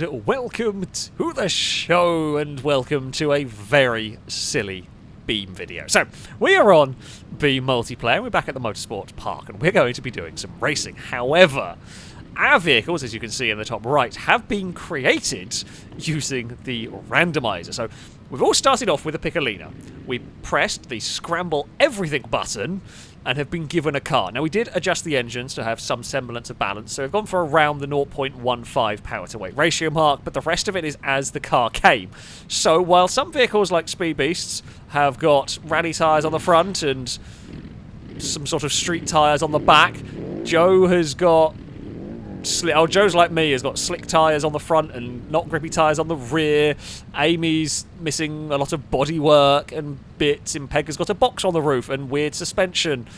and welcome to the show, and welcome to a very silly Beam video. So, we are on Beam Multiplayer, and we're back at the Motorsports Park, and we're going to be doing some racing. However, our vehicles, as you can see in the top right, have been created using the randomizer. So, we've all started off with a Piccolina. We pressed the scramble everything button and have been given a car. Now, we did adjust the engines to have some semblance of balance, so we've gone for around the 0.15 power to weight ratio mark, but the rest of it is as the car came. So, while some vehicles like Speed Beasts have got rally tyres on the front and some sort of street tyres on the back, Joe has got... Joe's like me, has got slick tyres on the front and not grippy tyres on the rear. Amy's missing a lot of bodywork and bits. Impeg's got a box on the roof and weird suspension.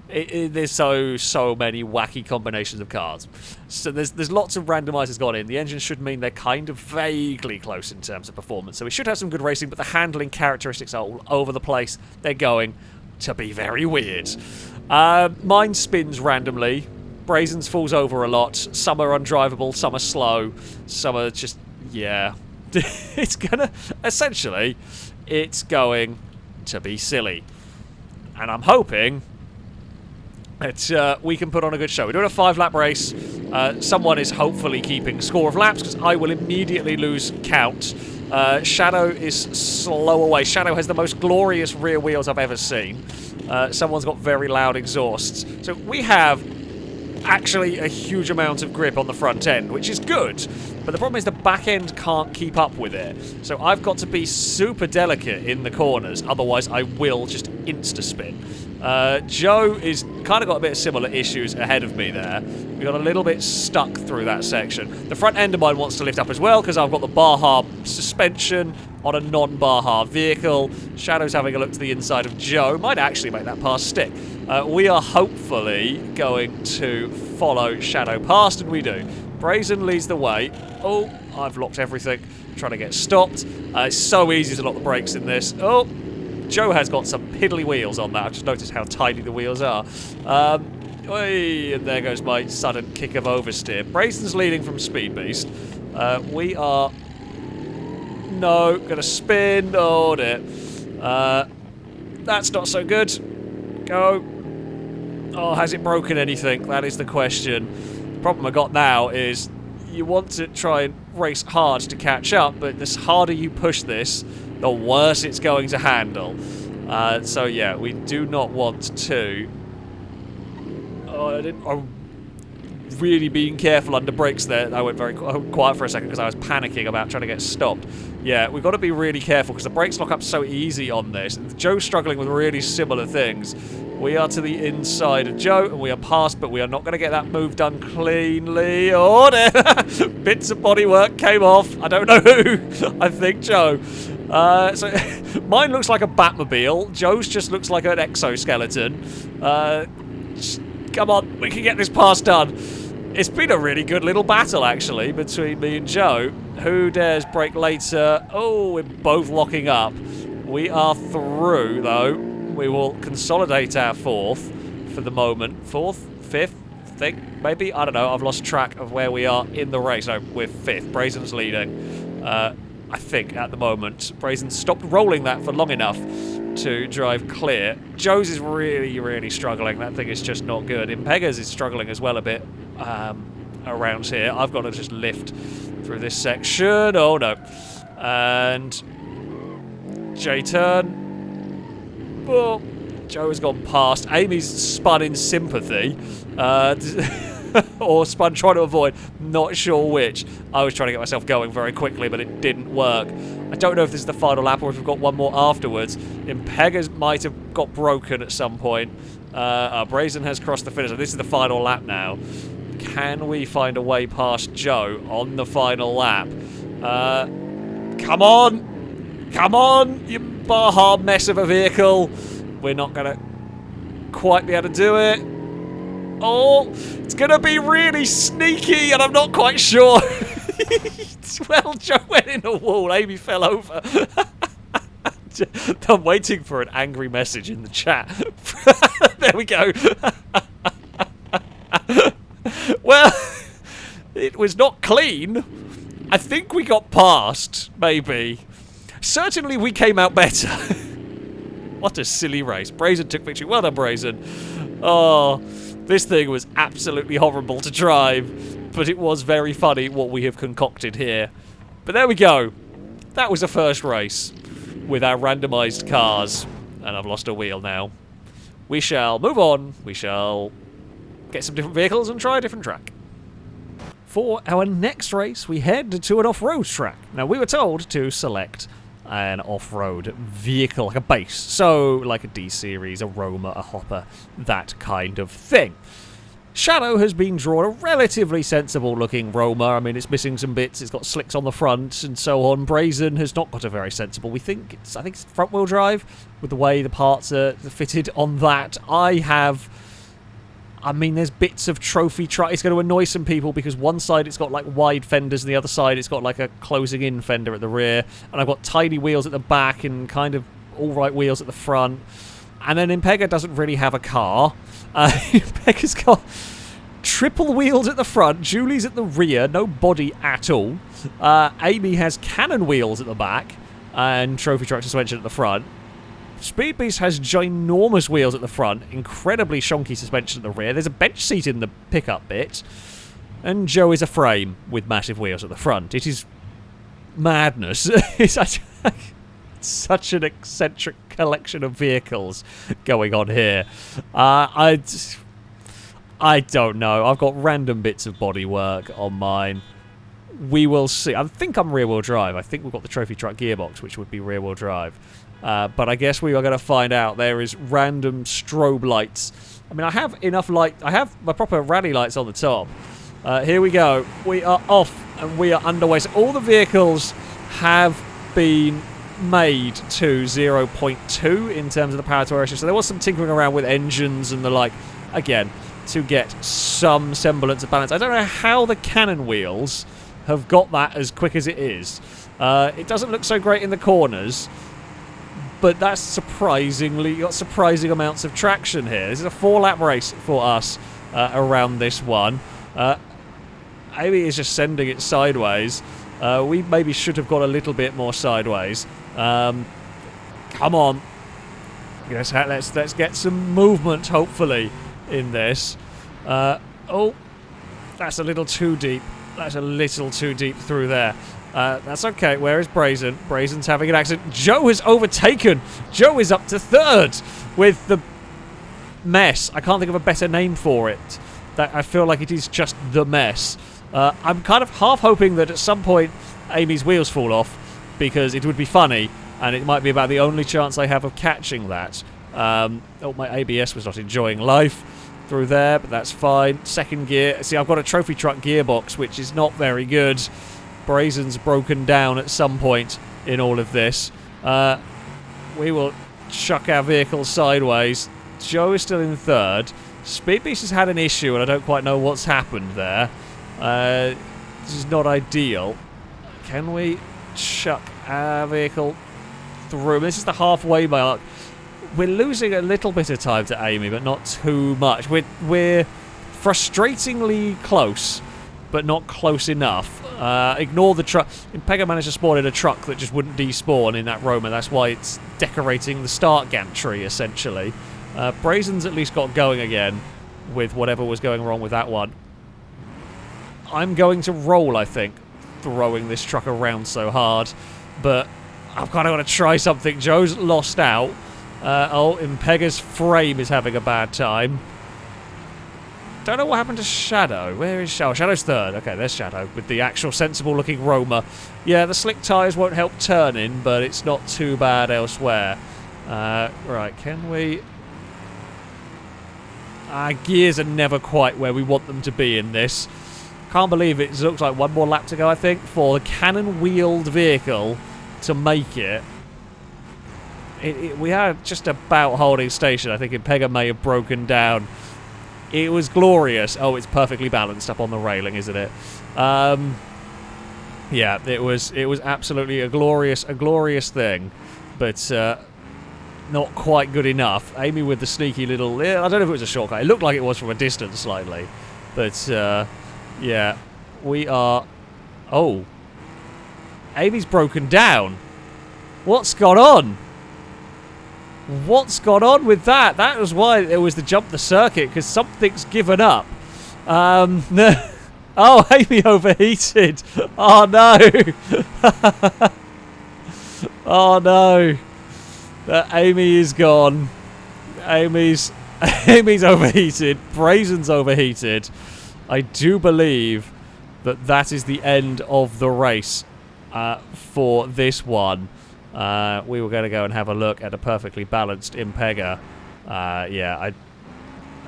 There's so many wacky combinations of cars. So there's lots of randomizers gone in. The engine should mean they're kind of vaguely close in terms of performance. So we should have some good racing, but the handling characteristics are all over the place. They're going to be very weird. Mine spins randomly. Brazen's falls over a lot. Some are undrivable, some are slow, some are just, yeah. It's going to be silly. And I'm hoping that we can put on a good show. We're doing a 5-lap race. Someone is hopefully keeping score of laps, because I will immediately lose count. Shadow is slow away. Shadow has the most glorious rear wheels I've ever seen. Someone's got very loud exhausts. So we have actually a huge amount of grip on the front end, which is good, but the problem is the back end can't keep up with it. So I've got to be super delicate in the corners, otherwise I will just insta-spin. Joe is kind of got a bit of similar issues ahead of me there. We got a little bit stuck through that section. The front end of mine wants to lift up as well, because I've got the Baja suspension on a non-Baja vehicle. Shadow's having a look to the inside of Joe. Might actually make that pass stick. We are hopefully going to follow Shadow past, and we do. Brazen leads the way. Oh, I've locked everything. Trying to get stopped. It's so easy to lock the brakes in this. Oh, Joe has got some piddly wheels on that. I've just noticed how tiny the wheels are. And there goes my sudden kick of oversteer. Brazen's leading from Speed Beast. We are... No, gonna spin. Oh, dear. That's not so good. Go. Oh, has it broken anything? That is the question. The problem I got now is you want to try and race hard to catch up, but the harder you push this, the worse it's going to handle. So yeah, we do not want to... I'm really being careful under brakes there. I went very quiet for a second because I was panicking about trying to get stopped. Yeah, we've got to be really careful because the brakes lock up so easy on this. Joe's struggling with really similar things. We are to the inside of Joe, and we are past, but we are not going to get that move done cleanly. Oh, there. Bits of bodywork came off. I don't know who. I think Joe. So mine looks like a Batmobile. Joe's just looks like an exoskeleton. Come on, we can get this pass done. It's been a really good little battle, actually, between me and Joe. Who dares brake later? Oh, we're both locking up. We are through, though. We will consolidate our fourth for the moment. Fourth? Fifth? I think? Maybe? I don't know. I've lost track of where we are in the race. No, we're fifth. Brazen's leading. I think, at the moment. Brazen stopped rolling that for long enough to drive clear. Joe's is really, really struggling. That thing is just not good. Impega's is struggling as well a bit around here. I've got to just lift through this section. Oh, no. And J-turn. Oh, Joe has gone past. Amy's spun in sympathy. Or spun trying to avoid. Not sure which. I was trying to get myself going very quickly, but it didn't work. I don't know if this is the final lap or if we've got one more afterwards. Impega's might have got broken at some point. Brazen has crossed the finish. This is the final lap now. Can we find a way past Joe on the final lap? Come on! Come on, you Baja mess of a vehicle. We're not going to quite be able to do it. Oh, it's going to be really sneaky, and I'm not quite sure. Well, Joe went in a wall. Amy fell over. I'm waiting for an angry message in the chat. There we go. Well, it was not clean. I think we got past, maybe. Certainly we came out better. What a silly race. Brazen took victory. Well done, Brazen. Oh, this thing was absolutely horrible to drive, but it was very funny what we have concocted here. But there we go. That was a first race with our randomized cars. And I've lost a wheel now. We shall move on. We shall get some different vehicles and try a different track. For our next race, we head to an off-road track. Now, we were told to select an off-road vehicle, like a base. So, like a D-Series, a Roamer, a Hopper, that kind of thing. Shadow has been drawn a relatively sensible-looking Roamer. I mean, it's missing some bits. It's got slicks on the front and so on. Brazen has not got a very sensible. I think it's front-wheel drive with the way the parts are fitted on that. I mean, there's bits of trophy truck. It's going to annoy some people because one side it's got like wide fenders and the other side it's got like a closing in fender at the rear. And I've got tiny wheels at the back and kind of all-right wheels at the front. And then Impega doesn't really have a car. Impega's got triple wheels at the front, Julie's at the rear, no body at all. Amy has cannon wheels at the back and trophy truck suspension at the front. Speed Beast has ginormous wheels at the front, incredibly shonky suspension at the rear. There's a bench seat in the pickup bit. And Joe is a frame with massive wheels at the front. It is madness. It's such an eccentric collection of vehicles going on here. I don't know. I've got random bits of bodywork on mine. We will see. I think I'm rear-wheel drive. I think we've got the trophy truck gearbox, which would be rear-wheel drive. But I guess we are going to find out. There is random strobe lights. I mean, I have enough light. I have my proper rally lights on the top. Here we go. We are off and we are underway. So all the vehicles have been made to 0.2 in terms of the power to ratio. So there was some tinkering around with engines and the like. Again, to get some semblance of balance. I don't know how the cannon wheels have got that as quick as it is. It doesn't look so great in the corners. But that's surprisingly, got surprising amounts of traction here. This is a 4-lap race for us around this one. Amy is just sending it sideways. We maybe should have got a little bit more sideways. Come on. Yes, let's get some movement, hopefully, in this. Oh, that's a little too deep. That's a little too deep through there. That's okay. Where is Brazen? Brazen's having an accident. Joe has overtaken. Joe is up to third with the mess. I can't think of a better name for it. I feel like it is just the mess. I'm kind of half hoping that at some point Amy's wheels fall off because it would be funny and it might be about the only chance I have of catching that. Oh, my ABS was not enjoying life through there, but that's fine. Second gear. See, I've got a trophy truck gearbox, which is not very good. Brazen's broken down at some point in all of this. We will chuck our vehicle sideways. Joe is still in third. Speed Beast has had an issue and I don't quite know what's happened there. This is not ideal. Can we chuck our vehicle through? This is the halfway mark. We're losing a little bit of time to Amy, but not too much. We're frustratingly close, but not close enough. Ignore the truck. Impega managed to spawn in a truck that just wouldn't despawn in that Roamer. That's why it's decorating the start gantry, essentially. Brazen's at least got going again with whatever was going wrong with that one. I'm going to roll, I think, throwing this truck around so hard. But I've kind of got to try something. Joe's lost out. Oh, Impega's frame is having a bad time. Don't know what happened to Shadow. Where is Shadow? Shadow's third. Okay, there's Shadow with the actual sensible-looking Roamer. Yeah, the slick tyres won't help turning, but it's not too bad elsewhere. Right, can we... gears are never quite where we want them to be in this. Can't believe it looks like one more lap to go, I think, for the cannon-wheeled vehicle to make it. We are just about holding station. I think Impega may have broken down. It was glorious. Oh, it's perfectly balanced up on the railing, isn't it? Yeah, it was absolutely a glorious thing, but not quite good enough. Amy with the sneaky little... I don't know if it was a shortcut. It looked like it was from a distance slightly, but yeah, we are... Oh, Amy's broken down. What's gone on? What's gone on with that? That was why it was the jump the circuit, because something's given up. Oh, Amy overheated. Oh, no. Oh, no. Amy is gone. Amy's overheated. Brazen's overheated. I do believe that is the end of the race for this one. We were going to go and have a look at a perfectly balanced Impega. Yeah,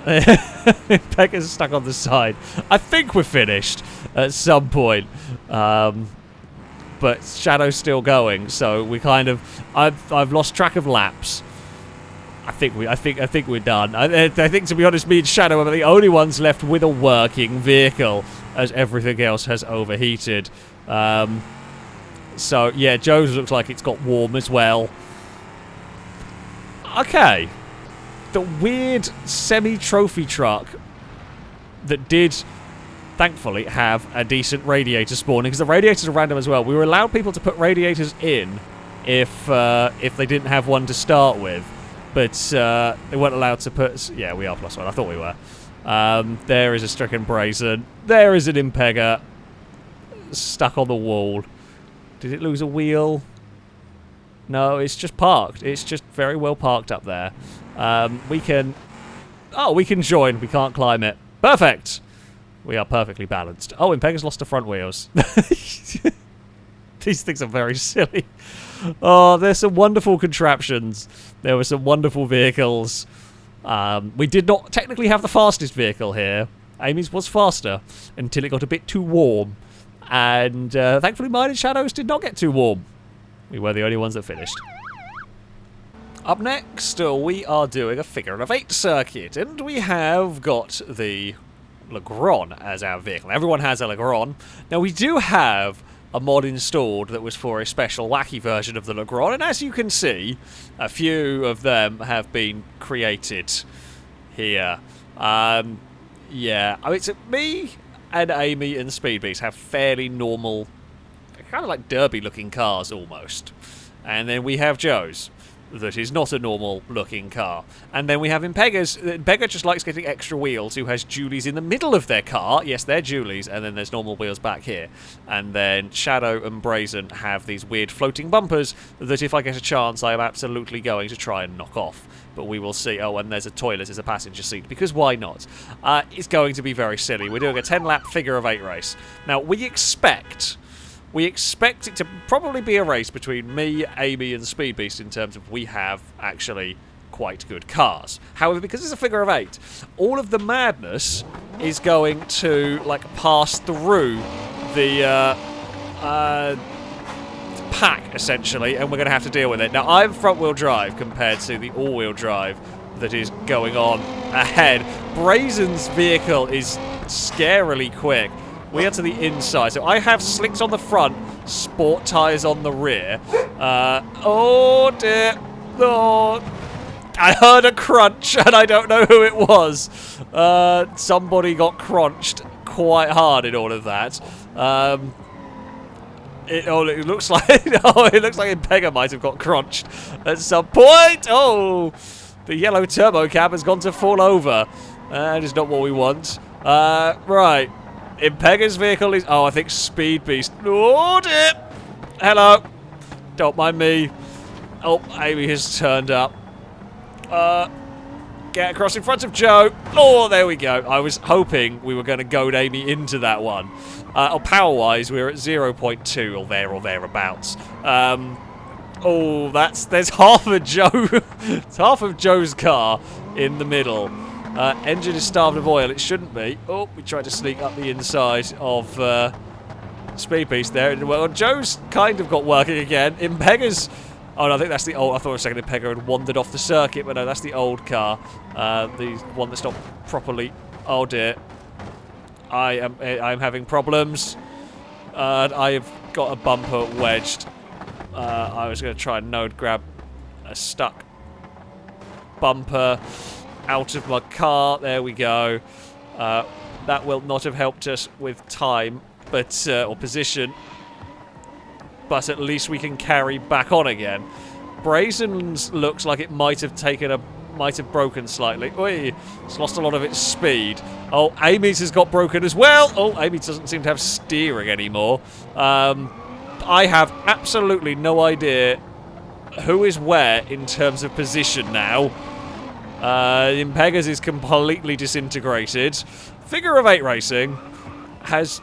Impega's stuck on the side. I think we're finished at some point. But Shadow's still going, so we kind of... I've lost track of laps. I think we're done. I think, to be honest, me and Shadow are the only ones left with a working vehicle, as everything else has overheated. So yeah, Joe's looks like it's got warm as well. Okay, the weird semi-trophy truck that did, thankfully, have a decent radiator spawning, because the radiators are random as well. We were allowed people to put radiators in if they didn't have one to start with. But they weren't allowed to put... Yeah, we are +1. I thought we were. There is a stricken Brazen. There is an Impega stuck on the wall. Did it lose a wheel? No, it's just parked. It's just very well parked up there. We can... Oh, we can join. We can't climb it. Perfect. We are perfectly balanced. Oh, Impega's lost the front wheels. These things are very silly. Oh, there's some wonderful contraptions. There were some wonderful vehicles. We did not technically have the fastest vehicle here. Amy's was faster until it got a bit too warm. And thankfully mine and Shadow's did not get too warm. We were the only ones that finished. Up next, we are doing a figure-of-8 circuit. And we have got the Legrand as our vehicle. Everyone has a Legrand. Now, we do have a mod installed that was for a special wacky version of the Legrand, and as you can see, a few of them have been created here. Yeah, I mean, so me and Amy and Speedbeast have fairly normal, kind of like derby-looking cars almost, and then we have Joe's. That is not a normal-looking car. And then we have Impega's. Impega just likes getting extra wheels, who has Julies in the middle of their car. Yes, they're Julies, and then there's normal wheels back here. And then Shadow and Brazen have these weird floating bumpers that, if I get a chance, I am absolutely going to try and knock off. But we will see. Oh, and there's a toilet as a passenger seat, because why not? It's going to be very silly. We're doing a 10-lap figure-of-8 race. Now, we expect it to probably be a race between me, Amy, and Speedbeast in terms of we have actually quite good cars. However, because it's a figure-of-8, all of the madness is going to, like, pass through the pack, essentially, and we're going to have to deal with it. Now, I'm front-wheel drive compared to the all-wheel drive that is going on ahead. Brazen's vehicle is scarily quick. We are to the inside. So I have slicks on the front, sport tyres on the rear. Oh dear. Oh. I heard a crunch and I don't know who it was. Somebody got crunched quite hard in all of that. It looks like Impega might have got crunched at some point. Oh, the yellow turbo cab has gone to fall over. That is not what we want. Right. Impega's vehicle is... Oh, I think Speedbeast... Oh, dear! Hello! Don't mind me. Oh, Amy has turned up. Get across in front of Joe. Oh, there we go. I was hoping we were going to goad Amy into that one. Power-wise, we're at 0.2 or thereabouts. Oh, there's half of Joe... It's half of Joe's car in the middle. Engine is starved of oil. It shouldn't be. Oh, we tried to sneak up the inside of Speedbeast there. Well, Joe's kind of got working again. Impega's... Oh, no, I think that's the old... I thought for a second Impega had wandered off the circuit, but no, that's the old car. The one that's not properly... Oh, dear. I'm having problems. I have got a bumper wedged. I was going to try and node grab a stuck bumper out of my car. There we go. That will not have helped us with time, but or position. but at least we can carry back on again. Brazen's looks like it might have broken slightly. Oi, it's lost a lot of its speed. Oh, Amy's has got broken as well. Oh, Amy doesn't seem to have steering anymore. I have absolutely no idea who is where in terms of position now. Impegas is completely disintegrated. Figure of 8 racing has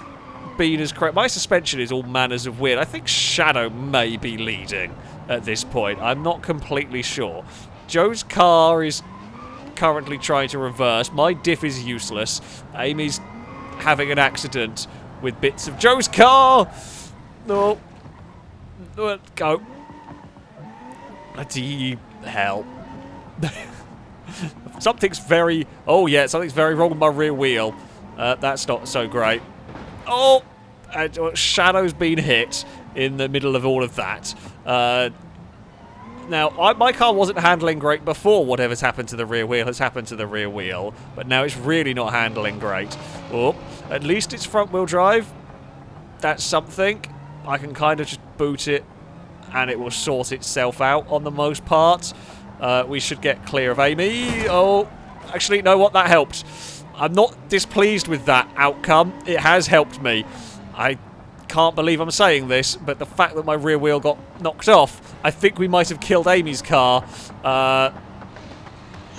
been as correct. My suspension is all manners of weird. I think Shadow may be leading at this point. I'm not completely sure. Joe's car is currently trying to reverse. My diff is useless. Amy's having an accident with bits of Joe's car. No. Go. Bloody hell. Something's very wrong with my rear wheel. That's not so great. Oh, Shadow's been hit in the middle of all of that. Now, my car wasn't handling great before whatever's happened to the rear wheel has happened to the rear wheel, but now it's really not handling great. Oh, at least it's front-wheel drive. That's something. I can kind of just boot it, and it will sort itself out on the most part. We should get clear of Amy. Oh, actually, you know what? That helped. I'm not displeased with that outcome. It has helped me. I can't believe I'm saying this, but the fact that my rear wheel got knocked off, I think we might have killed Amy's car.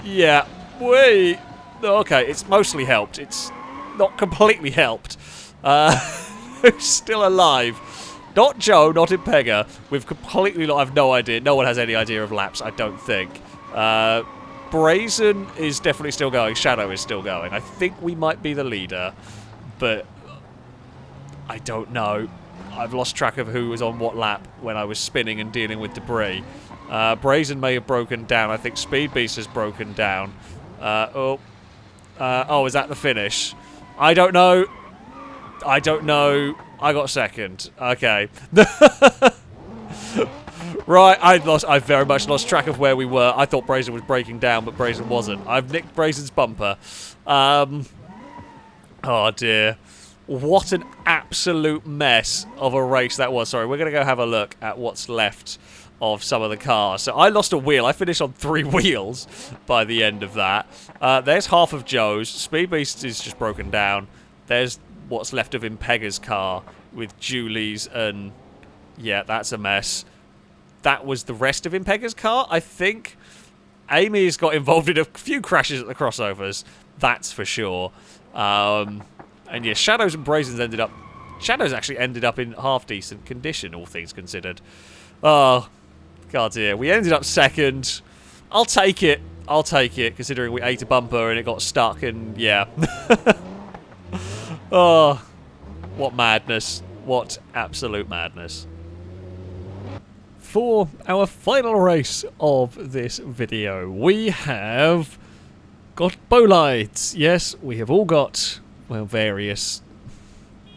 Yeah. Wait. Okay, it's mostly helped. It's not completely helped. Who's still alive? Not Joe, not Impega. We've completely... I have no idea. No one has any idea of laps, I don't think. Brazen is definitely still going. Shadow is still going. I think we might be the leader, but I don't know. I've lost track of who was on what lap when I was spinning and dealing with debris. Brazen may have broken down. I think Speed Beast has broken down. Oh, is that the finish? I don't know. I don't know. I got second. Okay. Right, I very much lost track of where we were. I thought Brazen was breaking down, but Brazen wasn't. I've nicked Brazen's bumper. Oh dear. What an absolute mess of a race that was. Sorry, we're going to go have a look at what's left of some of the cars. So I lost a wheel. I finished on 3 wheels by the end of that. There's half of Joe's. Speed Beast is just broken down. There's what's left of Impega's car with Julie's, and yeah, that's a mess. That was the rest of Impega's car, I think. Amy's got involved in a few crashes at the crossovers, that's for sure. And yeah, Shadows and Brazens Shadows actually ended up in half-decent condition, all things considered. Oh, God dear. We ended up second. I'll take it, considering we ate a bumper and it got stuck, and yeah. Oh, what madness. What absolute madness. For our final race of this video, we have got bolides. Yes, we have all got, well, various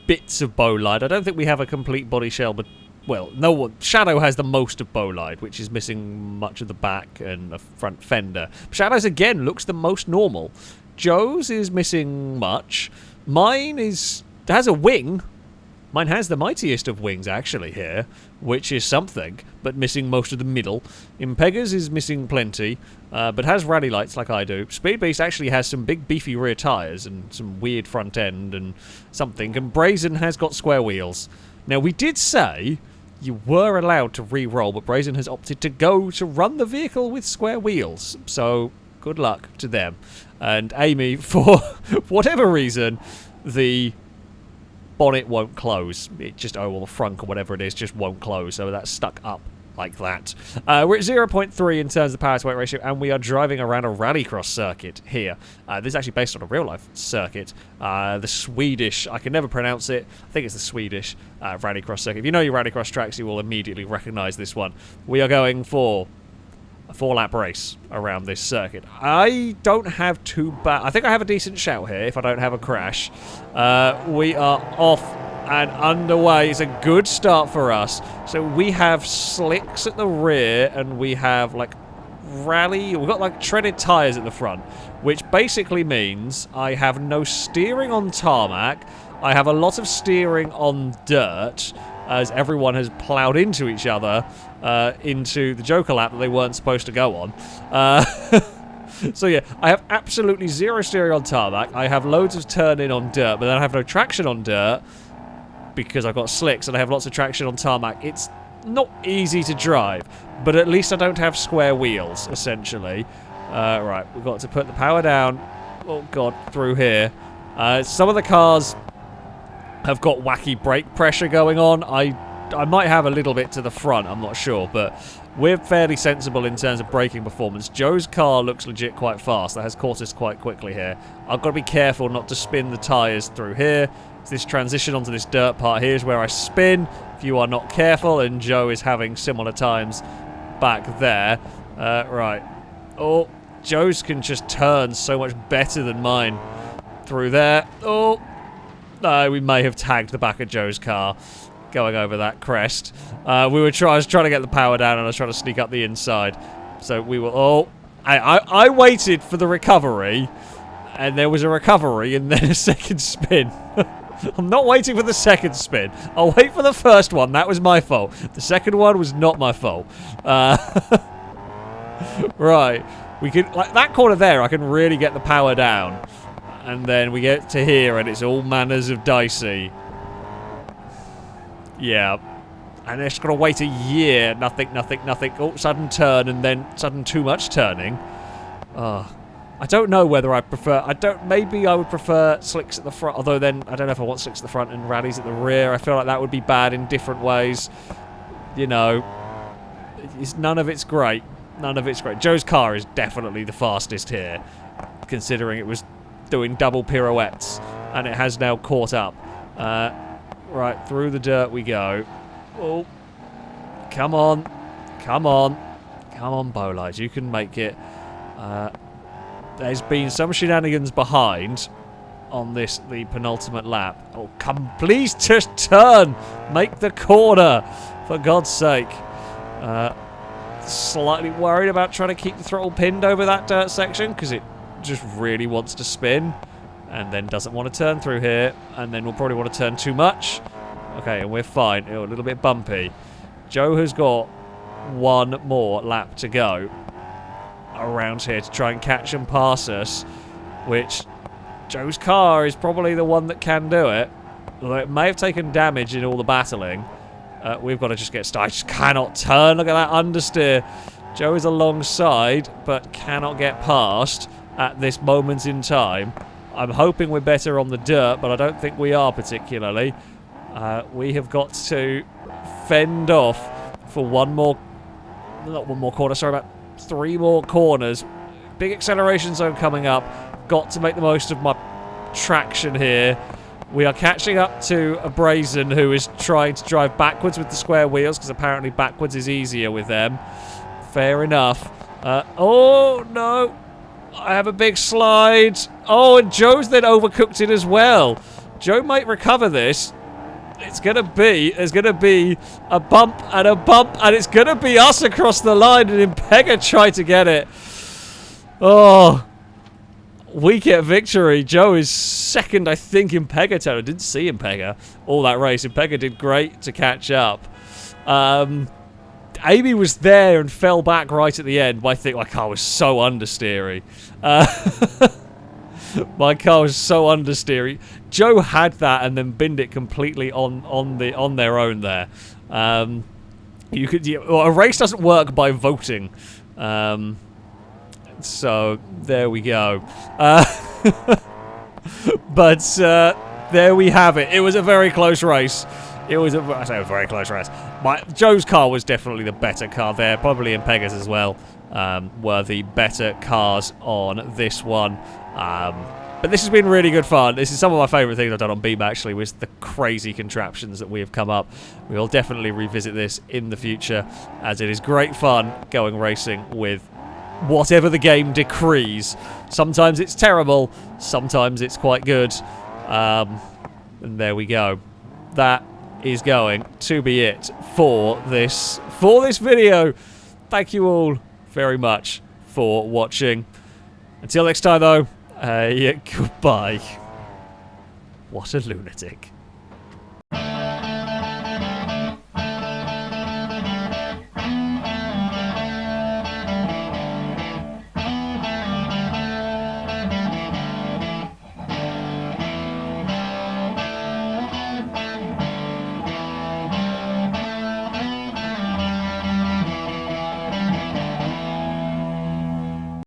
bits of bolide. I don't think we have a complete body shell, but, well, no one. Shadow has the most of bolide, which is missing much of the back and the front fender. Shadow's, again, looks the most normal. Joe's is missing much. Mine has a wing. Mine has the mightiest of wings, actually, here, which is something, but missing most of the middle. Impega's is missing plenty, but has rally lights like I do. Speed Beast actually has some big, beefy rear tyres and some weird front end and something, and Brazen has got square wheels. Now, we did say you were allowed to re-roll, but Brazen has opted to go to run the vehicle with square wheels, so good luck to them. And Amy, for whatever reason, the bonnet won't close. It just, or the frunk or whatever it is, just won't close. So that's stuck up like that. We're at 0.3 in terms of power to weight ratio, and we are driving around a Rallycross circuit here. This is actually based on a real-life circuit. The Swedish, I can never pronounce it. I think it's the Swedish Rallycross circuit. If you know your Rallycross tracks, you will immediately recognise this one. We are going for a 4-lap race around this circuit. I don't have too bad. I think I have a decent shout here if I don't have a crash. We are off and underway. It's a good start for us. So we have slicks at the rear, and we have like we've got like treaded tyres at the front, which basically means I have no steering on tarmac. I have a lot of steering on dirt, as everyone has ploughed into each other into the Joker lap that they weren't supposed to go on. So yeah, I have absolutely zero steering on tarmac. I have loads of turn-in on dirt, but then I have no traction on dirt because I've got slicks, and I have lots of traction on tarmac. It's not easy to drive, but at least I don't have square wheels, essentially. Right, we've got to put the power down. Oh god, through here. Some of the cars have got wacky brake pressure going on. I might have a little bit to the front, I'm not sure, but we're fairly sensible in terms of braking performance. Joe's car looks legit quite fast. That has caught us quite quickly here. I've got to be careful not to spin the tyres through here. This transition onto this dirt part here is where I spin if you are not careful, and Joe is having similar times back there. Right. Oh, Joe's can just turn so much better than mine through there. Oh, no, we may have tagged the back of Joe's car going over that crest. I was trying to get the power down, and I was trying to sneak up the inside. So we were... Oh, I waited for the recovery, and there was a recovery and then a second spin. I'm not waiting for the second spin. I'll wait for the first one. That was my fault. The second one was not my fault. Right. We can, like that corner there, I can really get the power down. And then we get to here, and it's all manners of dicey. Yeah. And it's got to wait a year. Nothing. Oh, sudden turn, and then sudden too much turning. I don't know whether I prefer... Maybe I would prefer slicks at the front, although then I don't know if I want slicks at the front and rallies at the rear. I feel like that would be bad in different ways. You know, none of it's great. None of it's great. Joe's car is definitely the fastest here, considering it was doing double pirouettes, and it has now caught up. Right, through the dirt we go. Oh, come on. Come on. Come on, Bowlights. You can make it. There's been some shenanigans behind on the penultimate lap. Oh, come, please just turn. Make the corner, for God's sake. Slightly worried about trying to keep the throttle pinned over that dirt section, because it just really wants to spin and then doesn't want to turn through here, and then we'll probably want to turn too much. Okay, and we're fine. Oh, a little bit bumpy. Joe has got one more lap to go around here to try and catch and pass us, which Joe's car is probably the one that can do it, although it may have taken damage in all the battling. We've got to just get started. I just cannot turn. Look at that understeer. Joe is alongside, but cannot get past at this moment in time. I'm hoping we're better on the dirt, but I don't think we are particularly. We have got to fend off for not one more corner, sorry, about 3 more corners. Big acceleration zone coming up. Got to make the most of my traction here. We are catching up to a Brazen who is trying to drive backwards with the square wheels, because apparently backwards is easier with them. Fair enough. Oh, no. I have a big slide. Oh, and Joe's then overcooked it as well. Joe might recover this. There's going to be a bump, and it's going to be us across the line, and Impega tried to get it. Oh, we get victory. Joe is second, I think. Impega I didn't see Impega all that race. Impega did great to catch up. Amy was there and fell back right at the end. I think my car was so understeery. My car was so understeery. Joe had that and then binned it completely on their own there. A race doesn't work by voting. So there we go. But there we have it. It was a very close race. I say a very close race. Joe's car was definitely the better car there. Probably Impega's as well were the better cars on this one. But this has been really good fun. This is some of my favourite things I've done on Beam, actually, with the crazy contraptions that we have come up. We will definitely revisit this in the future, as it is great fun going racing with whatever the game decrees. Sometimes it's terrible, sometimes it's quite good. And there we go. That is going to be it for this video. Thank you all very much for watching. Until next time, though, goodbye. What a lunatic.